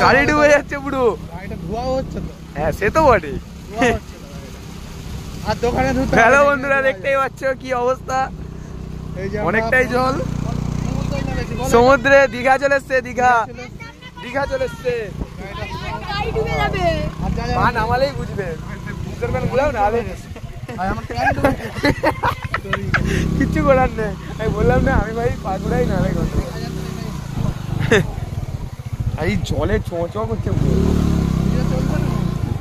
গাড়ি ডুবে যাচ্ছে পুরো। হ্যাঁ সে তো বটে। আর দোকানে হ্যালো বন্ধুরা, দেখতেই পাচ্ছ কি অবস্থা, অনেকটাই জল। সমুদ্রে দীঘা চলে এসছে, দীঘা চলে এসছে। নামালেই বুঝবে, কিচ্ছু করার নেই। আমি বললাম না, আমি ভাই পাঁচুড়াই না এই জলে চ করছে,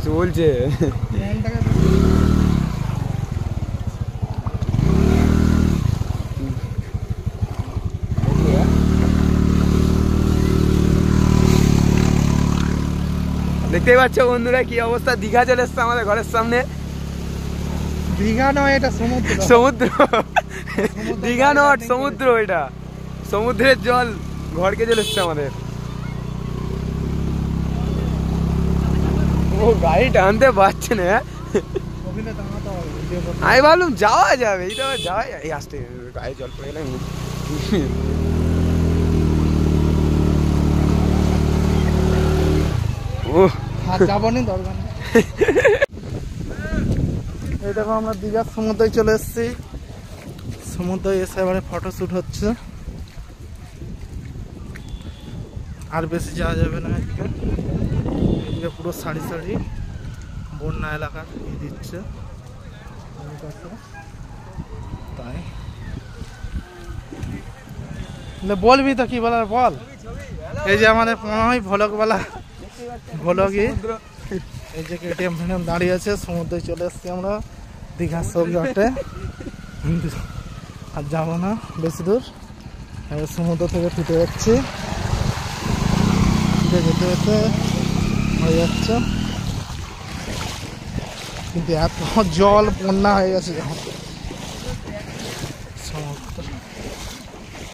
চলছে। দেখতেই পাচ্ছ বন্ধুরা কি অবস্থা, দীঘা চলে এসছে আমাদের ঘরের সামনে। দীঘা নয়, এটা সমুদ্র। দীঘা নয়, সমুদ্র। এটা সমুদ্রের জল ঘরকে চলে এসছে আমাদের। ও গাড়ি টানতে পারছে না। আমি ভাবলাম যাওয়া যাবে, এইটা যাওয়া যায়। এই আসতে গায়ে জল পড়ে গেলে যাবো নি, দরকার নেই। এই দেখো আমরা দীঘার সমুদ্রে চলে এসেছি। সমুদ্রে এসে এবারে ফটোশ্যুট হচ্ছে। আর বেশি যাওয়া যাবে না। এদিকে পুরো সারি সারি বন্যা এলাকার দিচ্ছে, তাই বলবি তো কি বলার বল। এই যে আমাদের মনে হয় ভ্লগওয়ালা ভ্লগই, এই যে কেটিএম ফেটিএম দাঁড়িয়ে আছে। সমুদ্রে চলে এসছি আমরা, দীঘার সব ঘাটে। আর যাবো না বেশি দূর, সমুদ্র থেকে ছুটে যাচ্ছি। যেতে যেতে হয়ে যাচ্ছে, কিন্তু এত জল, বন্যা হয়ে গেছে যখন সমুদ্র।